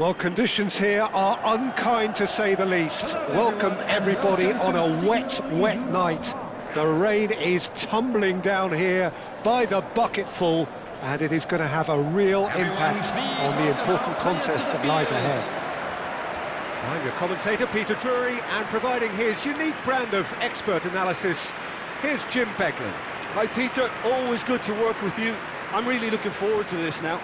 Well, conditions here are unkind to say the least. Welcome everybody on a wet, wet night. The rain is tumbling down here by the bucketful, and it is going to have a real impact on the important contest that lies ahead. I'm your commentator, Peter Drury, and providing his unique brand of expert analysis, here's Jim Beglin. Hi Peter, always good to work with you. I'm really looking forward to this now.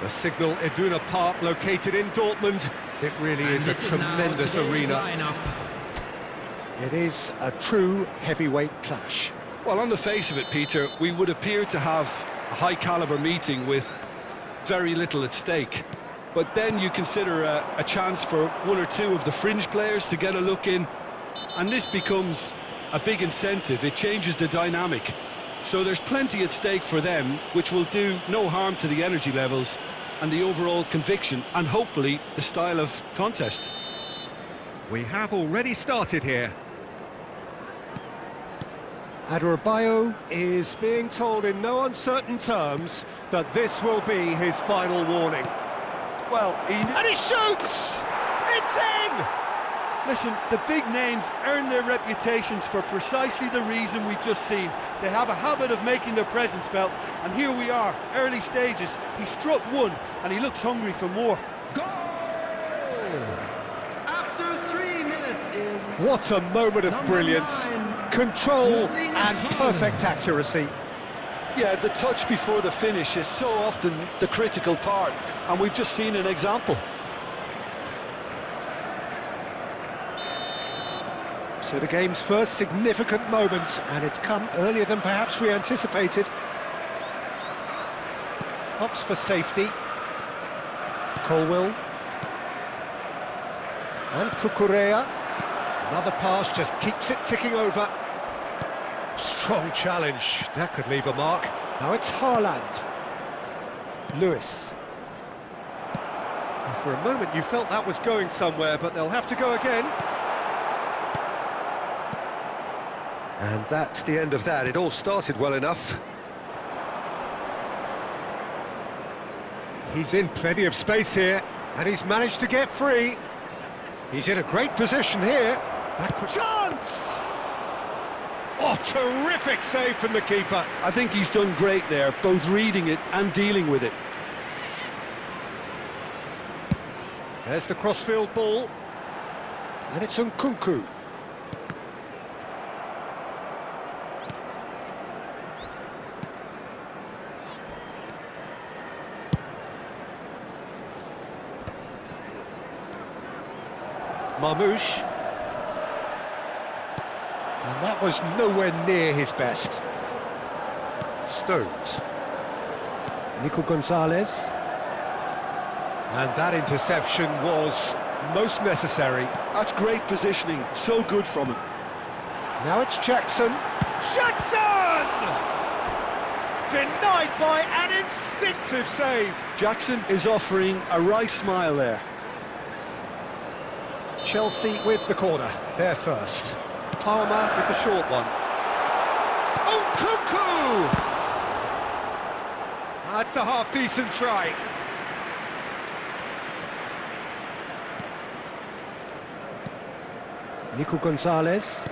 The Signal Iduna Park, located in Dortmund. It really is a tremendous arena. It is a true heavyweight clash. Well, on the face of it, Peter, we would appear to have a high-caliber meeting with very little at stake. But then you consider a chance for one or two of the fringe players to get a look in, and this becomes a big incentive. It changes the dynamic. So there's plenty at stake for them, which will do no harm to the energy levels and the overall conviction, and hopefully the style of contest. We have already started here. Adebayo is being told in no uncertain terms that this will be his final warning. Well, and he shoots! It's in! Listen, the big names earn their reputations for precisely the reason we've just seen. They have a habit of making their presence felt, and here we are, early stages. He struck one, and he looks hungry for more. Goal! After 3 minutes is... What a moment of brilliance, control and perfect accuracy. Yeah, the touch before the finish is so often the critical part, and we've just seen an example. So the game's first significant moment, and it's come earlier than perhaps we anticipated. Opts for safety. Colwill. And Cucurella. Another pass just keeps it ticking over. Strong challenge, that could leave a mark. Now it's Haaland. Lewis. And for a moment you felt that was going somewhere, but they'll have to go again. And that's the end of that. It all started well enough. He's in plenty of space here, and he's managed to get free. He's in a great position here. Backward chance! Oh, terrific save from the keeper. I think he's done great there, both reading it and dealing with it. There's the crossfield ball. And it's Nkunku. Marmouche. And that was nowhere near his best. Stones. Nico Gonzalez. And that interception was most necessary. That's great positioning, so good from him. Now it's Jackson. Jackson! Denied by an instinctive save. Jackson is offering a wry smile there. Chelsea with the corner, there first. Palmer with the short one. Oh, Nkunku! That's a half-decent try. Nico Gonzalez.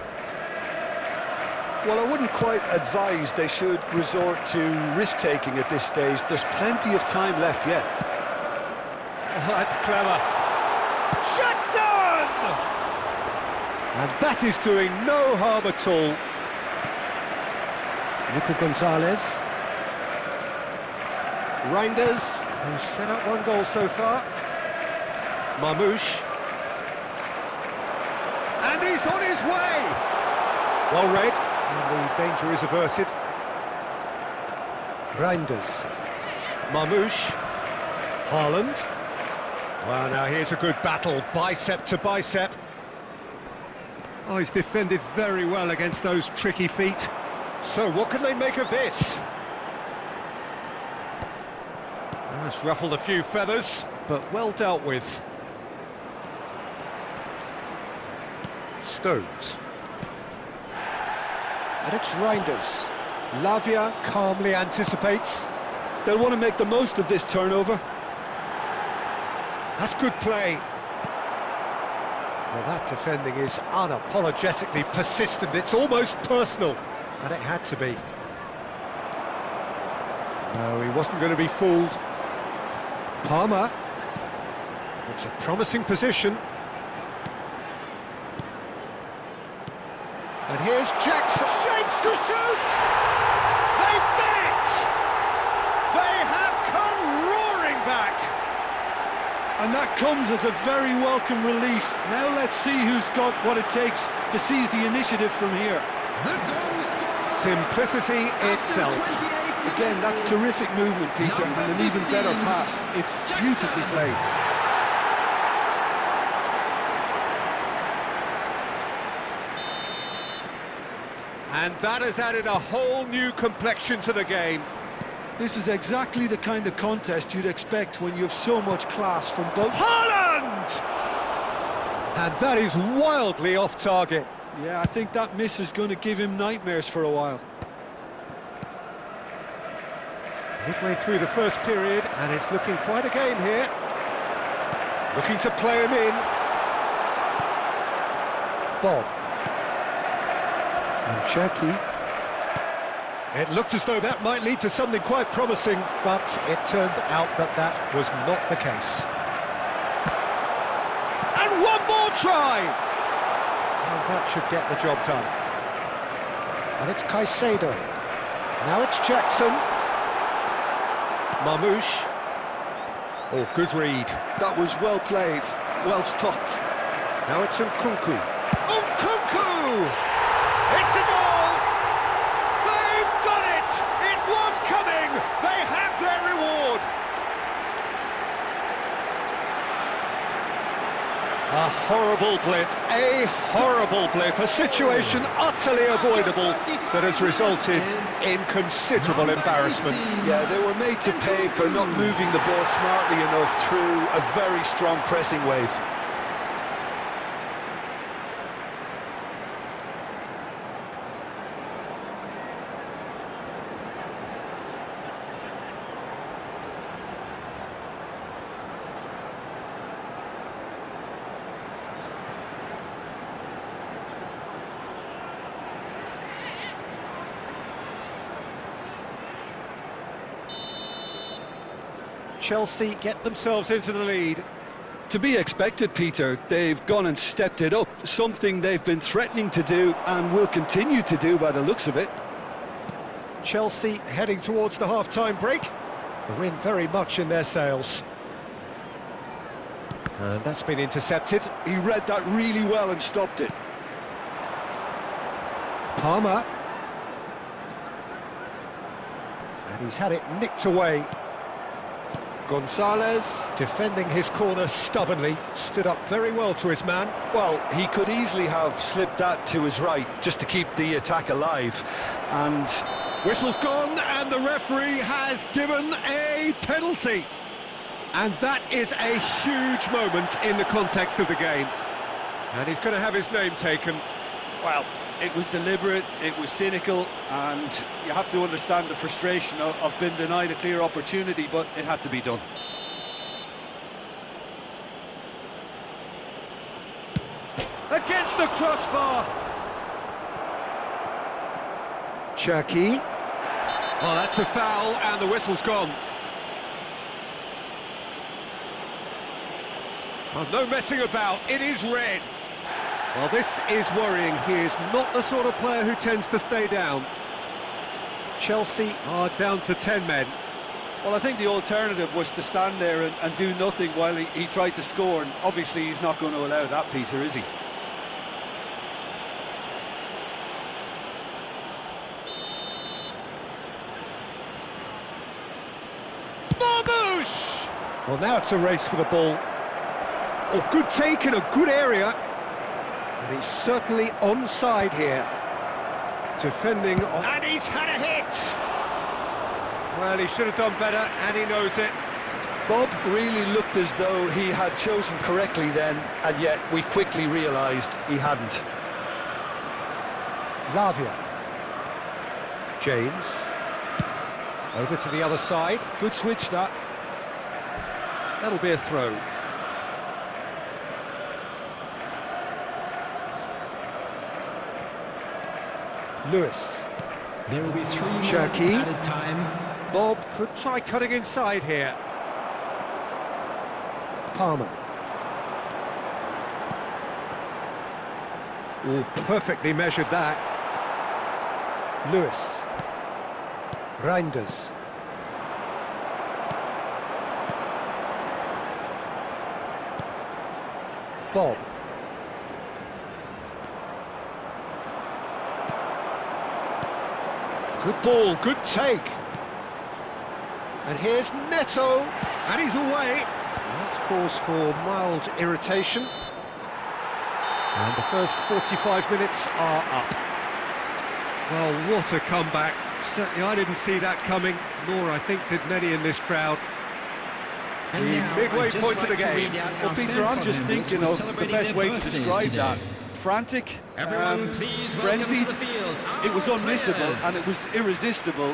Well, I wouldn't quite advise they should resort to risk-taking at this stage. There's plenty of time left yet. Oh, that's clever. Jackson! And that is doing no harm at all. Nico Gonzalez. Reinders, who's set up one goal so far. Marmouche. And he's on his way! Well read, and the danger is averted. Reinders. Marmouche. Haaland. Well, now here's a good battle, bicep to bicep. Oh, he's defended very well against those tricky feet. So what can they make of this? Well, that's ruffled a few feathers, but well dealt with. Stones. And it's Reinders. Lavia calmly anticipates. They'll want to make the most of this turnover. That's good play. Well, that defending is unapologetically persistent. It's almost personal, and it had to be. No, he wasn't going to be fooled. Palmer. It's a promising position. And here's Jackson. Shapes to shoot! They've done it! They have come roaring back! And that comes as a very welcome relief. Now let's see who's got what it takes to seize the initiative from here. The goal scorer Simplicity itself. Again, that's terrific movement, Peter, and an even better pass. It's beautifully played. And that has added a whole new complexion to the game. This is exactly the kind of contest you'd expect when you have so much class from both. Haaland! And that is wildly off target. Yeah, I think that miss is going to give him nightmares for a while. Midway through the first period, and it's looking quite a game here. Looking to play him in. Bob. And Cherky. It looked as though that might lead to something quite promising, but it turned out that that was not the case. And one more try! And that should get the job done. And it's Caicedo. Now it's Jackson. Marmouche. Oh, good read. That was well played, well stopped. Now it's Nkunku. Nkunku! It's a goal! They've done it! It was coming! They have their reward! A horrible blip, a situation utterly avoidable that has resulted in considerable embarrassment. Yeah, they were made to pay for not moving the ball smartly enough through a very strong pressing wave. Chelsea get themselves into the lead. To be expected, Peter. They've gone and stepped it up, something they've been threatening to do and will continue to do by the looks of it. Chelsea heading towards the half-time break. The win very much in their sails. And that's been intercepted. He read that really well and stopped it. Palmer. And he's had it nicked away. Gonzalez, defending his corner stubbornly, stood up very well to his man. Well, he could easily have slipped that to his right, just to keep the attack alive. And whistle's gone, and the referee has given a penalty. And that is a huge moment in the context of the game. And he's going to have his name taken. well, it was deliberate, it was cynical, and you have to understand the frustration of being denied a clear opportunity, but it had to be done. Against the crossbar. Cherky. Oh, that's a foul, and the whistle's gone. Oh, no messing about, it is red. Well, this is worrying. He is not the sort of player who tends to stay down. Chelsea are down to 10 men. Well, I think the alternative was to stand there and do nothing while he tried to score, and obviously he's not going to allow that, Peter, is he? Marmouche! Well, now it's a race for the ball. Oh, good take in a good area. And he's certainly onside here. Defending on... And he's had a hit! Well, he should have done better, and he knows it. Bob really looked as though he had chosen correctly then, and yet we quickly realised he hadn't. Lavia. James. Over to the other side. Good switch, that. That'll be a throw. Lewis. There will be 3 minutes Cherky. added time. Bob could try cutting inside here. Palmer. Oh, perfectly measured that. Lewis. Reinders. Bob. Good ball, good take. And here's Neto, and he's away. That's cause for mild irritation. And the first 45 minutes are up. Well, what a comeback. Certainly I didn't see that coming, nor I think did many in this crowd. The And now, midway I'd just point of the like to game. read out Well, our Peter, I'm fan just members thinking who are of the celebrating best their way to birthdays describe today. that. Frantic, Everyone, please welcome frenzied. to the field It was our unmissable players. and it was irresistible.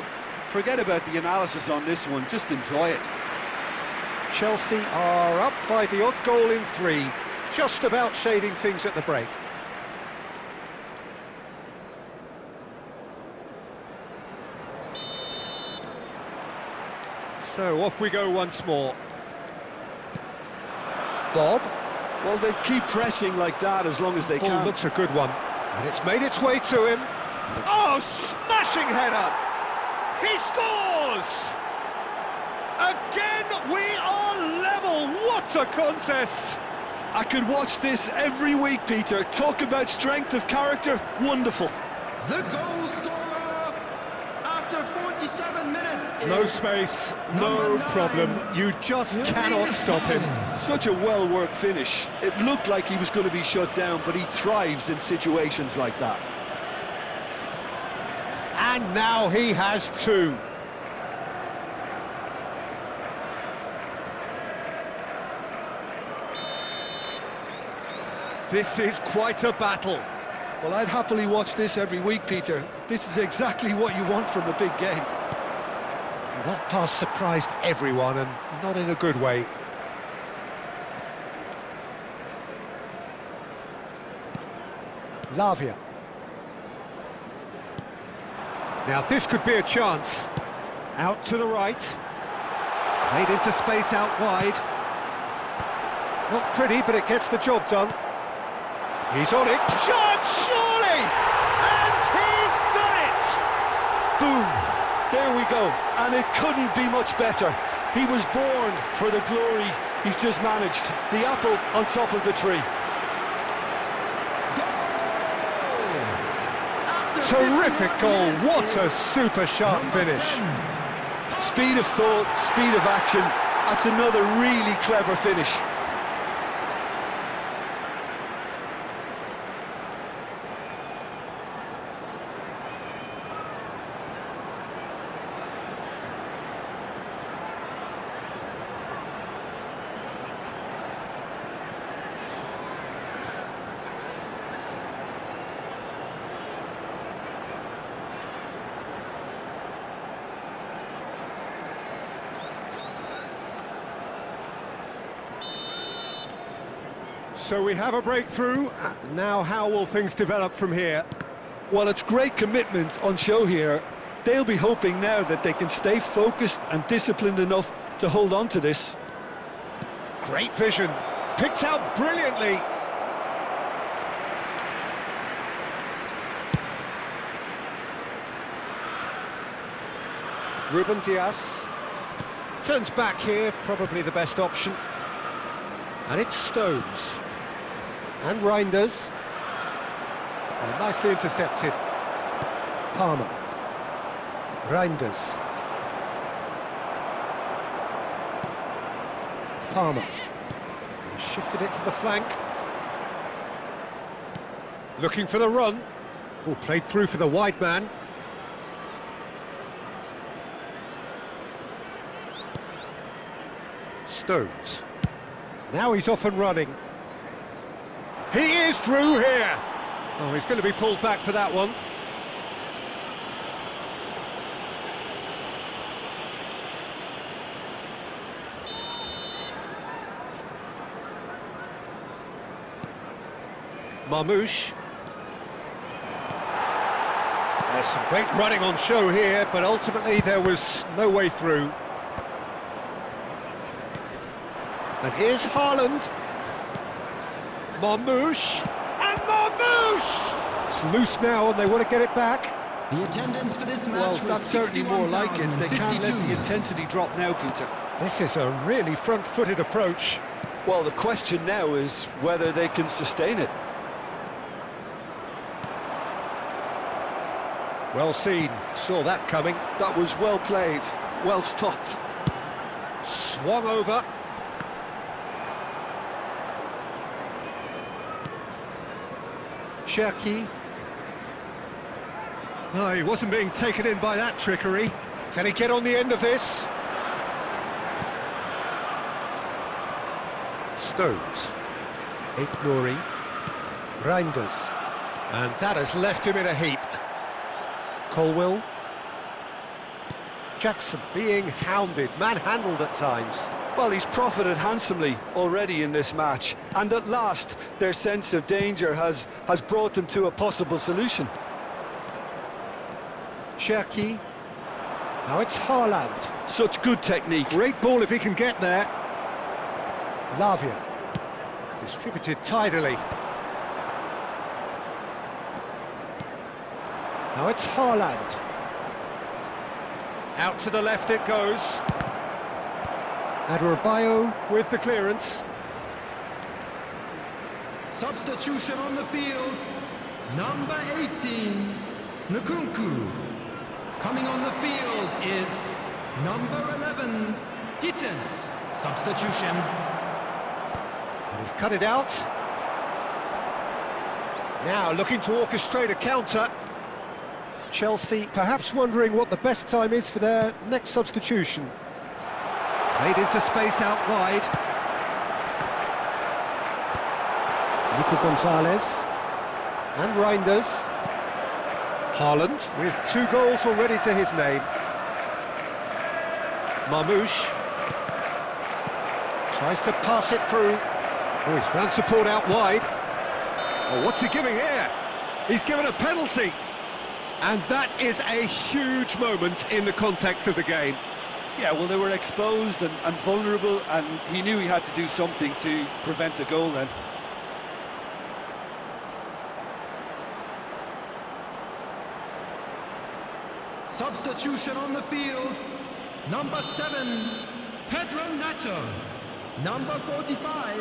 Forget about the analysis on this one, just enjoy it. Chelsea are up by the odd goal in 3, just about shading things at the break. So off we go once more. Bob. Well, they keep pressing like that as long as they Ball can. looks a good one. And it's made its way to him. Oh, smashing header! He scores! Again, we are level. What a contest! I could watch this every week, Peter. Talk about strength of character, wonderful. The goal scorer after 47 minutes No is space, Number no 9. problem. You just cannot stop him. Such a well-worked finish. It looked like he was going to be shut down, but he thrives in situations like that. And now he has 2. This is quite a battle. Well, I'd happily watch this every week, Peter. This is exactly what you want from a big game. That pass surprised everyone, and not in a good way. Lavia. Now this could be a chance. Out to the right. Played into space out wide. Not pretty, but it gets the job done. He's on it. Shot, surely! And he's done it! Boom! There we go. And it couldn't be much better. He was born for the glory he's just managed. The apple on top of the tree. Terrific goal. What a super sharp finish. Speed of thought, speed of action. That's another really clever finish. So we have a breakthrough. Now how will things develop from here? Well, it's great commitment on show here. They'll be hoping now that they can stay focused and disciplined enough to hold on to this. Great vision. Picked out brilliantly. Ruben Dias. Turns back here, probably the best option. And it's Stones. And Reinders. Oh, nicely intercepted. Palmer. Reinders. Palmer. Shifted it to the flank. Looking for the run. Oh, played through for the wide man. Stones. Now he's off and running. He is through here. Oh, he's going to be pulled back for that one. Marmouche. There's some great running on show here, but ultimately there was no way through. And here's Haaland. Marmoush. And Marmoush! It's loose now and they want to get it back. The attendance for this match Well, was that's certainly more like it. They can't let the 61,052. intensity drop now, Peter. This is a really front-footed approach. Well, the question now is whether they can sustain it. Well seen, saw that coming. That was well played, well stopped. Swung over. Cherki. No, he wasn't being taken in by that trickery. Can he get on the end of this? Stones. Nuri. Reinders. And that has left him in a heap. Colwill. Jackson being hounded, manhandled at times. Well, he's profited handsomely already in this match, and at last their sense of danger has brought them to a possible solution. Cherki. Now it's Haaland. Such good technique. Great ball if he can get there. Lavia. Distributed tidily. Now it's Haaland. Out to the left it goes. Adebayo with the clearance. Substitution on the field. Number 18, Nkunku. Coming on the field is number 11, Gittens. Substitution. And he's cut it out. Now looking to orchestrate a counter. Chelsea perhaps wondering what the best time is for their next substitution. Played into space out wide. Nico Gonzalez. And Reinders. Haaland with 2 goals already to his name. Marmoush. Tries to pass it through. Oh, he's found support out wide. Oh, what's he giving here? He's given a penalty. And that is a huge moment in the context of the game. Yeah, well, they were exposed and vulnerable, and he knew he had to do something to prevent a goal then. Substitution on the field. Number 7, Pedro Neto. Number 45.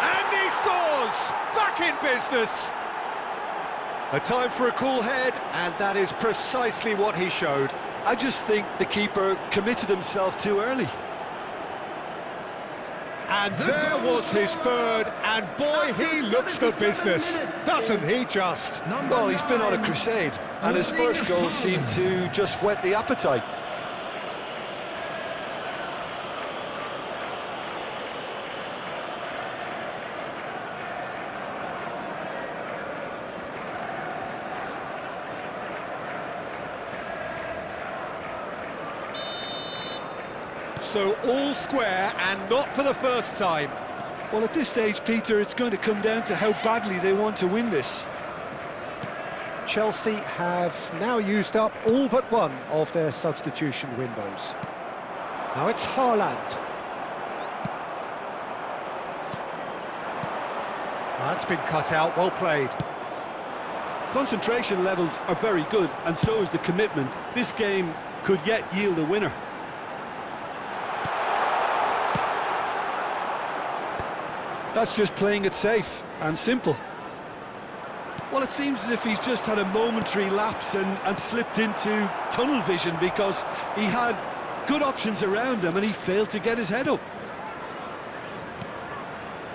And he scores! Back in business! A time for a cool head, and that is precisely what he showed. I just think the keeper committed himself too early. And there was his third, and boy, he looks the business, doesn't he just? Well, he's been on a crusade, and his first goal seemed to just whet the appetite. So all square, and not for the first time. Well, at this stage, Peter, it's going to come down to how badly they want to win this. Chelsea have now used up all but one of their substitution windows. Now it's Haaland. That's been cut out, well played. Concentration levels are very good, and so is the commitment. This game could yet yield a winner. That's just playing it safe and simple. Well, it seems as if he's just had a momentary lapse and slipped into tunnel vision, because he had good options around him and he failed to get his head up.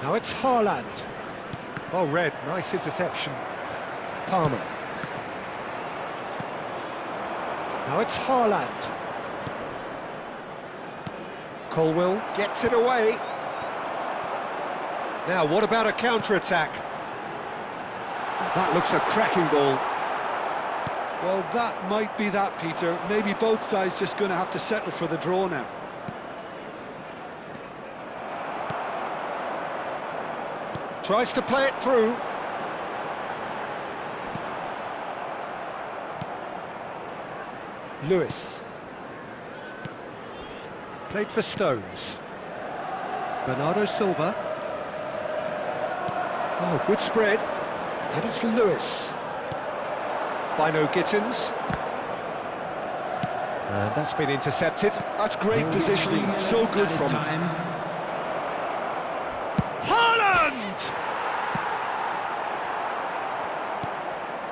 Now it's Haaland. Well read, nice interception. Palmer. Now it's Haaland. Colwill gets it away. Now, what about a counter-attack? That looks a cracking ball. Well, that might be that, Peter. Maybe both sides just going to have to settle for the draw now. Tries to play it through. Lewis. Played for Stones. Bernardo Silva. Oh, good spread. And it's Lewis. Bino Gittins. And that's been intercepted. That's great positioning, so good from him. Haaland!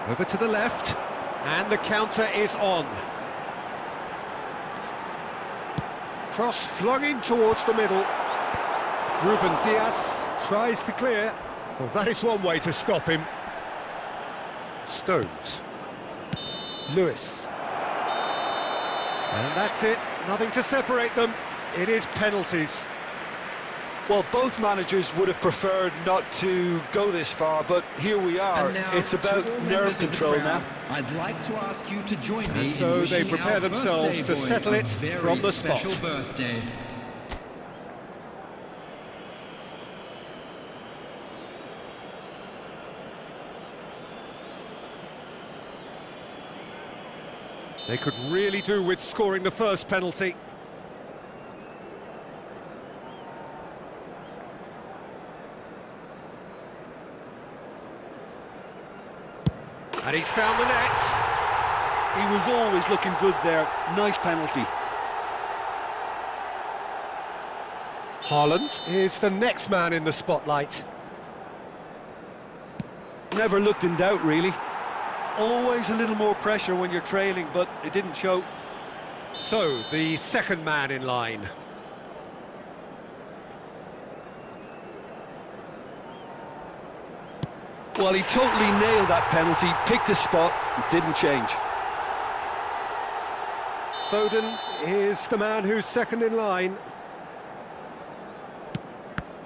Over to the left, and the counter is on. Cross flung in towards the middle. Ruben Diaz tries to clear. Well, that is one way to stop him. Stones. Lewis. And that's it, nothing to separate them. It is penalties. Well, both managers would have preferred not to go this far, but here we are. It's about nerve control now. I'd like to ask you to join me. And so they prepare themselves to settle it from the spot. Birthday. They could really do with scoring the first penalty. And he's found the net. He was always looking good there. Nice penalty. Haaland is the next man in the spotlight. Never looked in doubt, really. Always a little more pressure when you're trailing, but it didn't show. So, the second man in line. Well, he totally nailed that penalty, picked a spot, didn't change. Foden is the man who's second in line.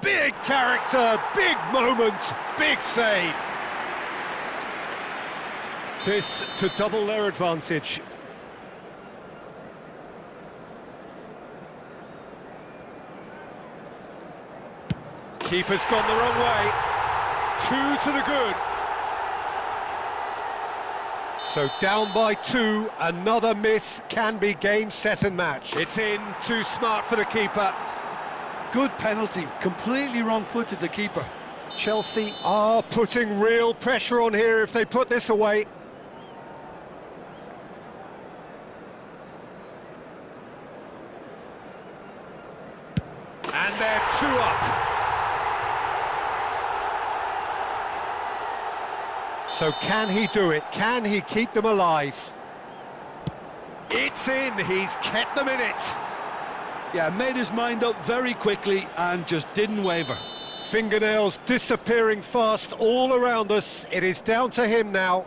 Big character, big moment, big save. This to double their advantage. Keeper's gone the wrong way. 2 to the good. So down by 2, another miss can be game, set and match. It's in, too smart for the keeper. Good penalty, completely wrong-footed the keeper. Chelsea are putting real pressure on here if they put this away. And they're 2 up. So can he do it? Can he keep them alive? It's in, he's kept them in it. Yeah, made his mind up very quickly and just didn't waver. Fingernails disappearing fast all around us. It is down to him now.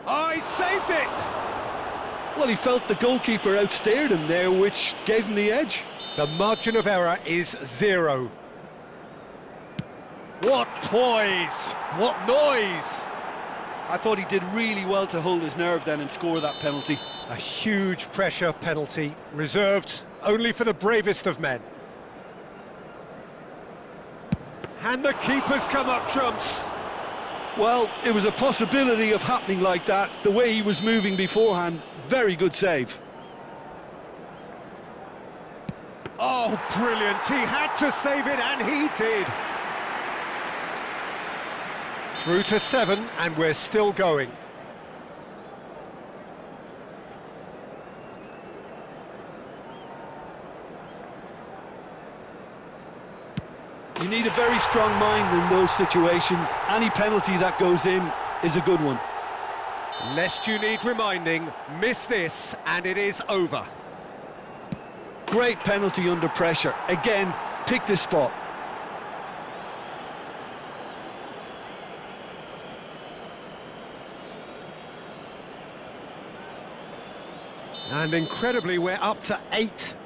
Oh, he saved it! Well, he felt the goalkeeper outsteered him there, which gave him the edge. The margin of error is 0. What poise! What noise! I thought he did really well to hold his nerve then and score that penalty. A huge pressure penalty, reserved only for the bravest of men. And the keeper's come up trumps. Well, it was a possibility of happening like that. The way he was moving beforehand, very good save. Oh, brilliant! He had to save it, and he did. Through to 7, and we're still going. You need a very strong mind in those situations. Any penalty that goes in is a good one. Lest you need reminding, miss this, and it is over. Great penalty under pressure. Again, picked his spot. And incredibly, we're up to 8.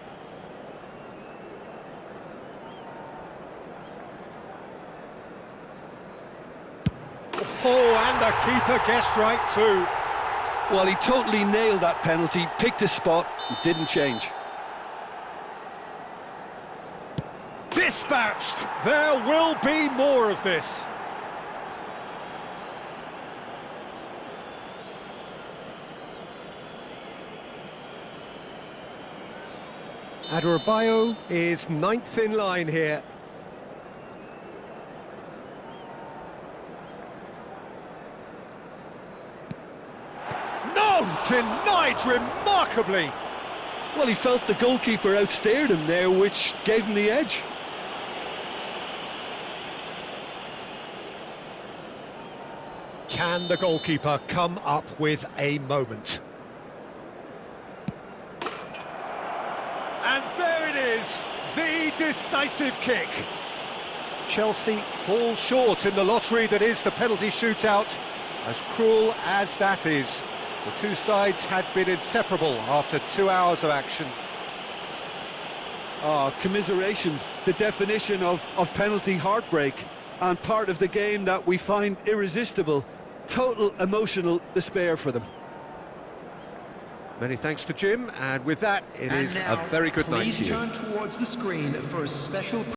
Oh, and the keeper guessed right too. Well, he totally nailed that penalty, picked his spot, didn't change. Dispatched! There will be more of this. Adebayo is ninth in line here. No! Denied remarkably! Well, he felt the goalkeeper outstared him there, which gave him the edge. Can the goalkeeper come up with a moment? And there it is, the decisive kick. Chelsea fall short in the lottery that is the penalty shootout. As cruel as that is, the two sides had been inseparable after 2 hours of action. Oh, commiserations, the definition of penalty heartbreak, and part of the game that we find irresistible. Total emotional despair for them. Many thanks to Jim, and with that, it is a very good night to you. Please turn towards the screen for a special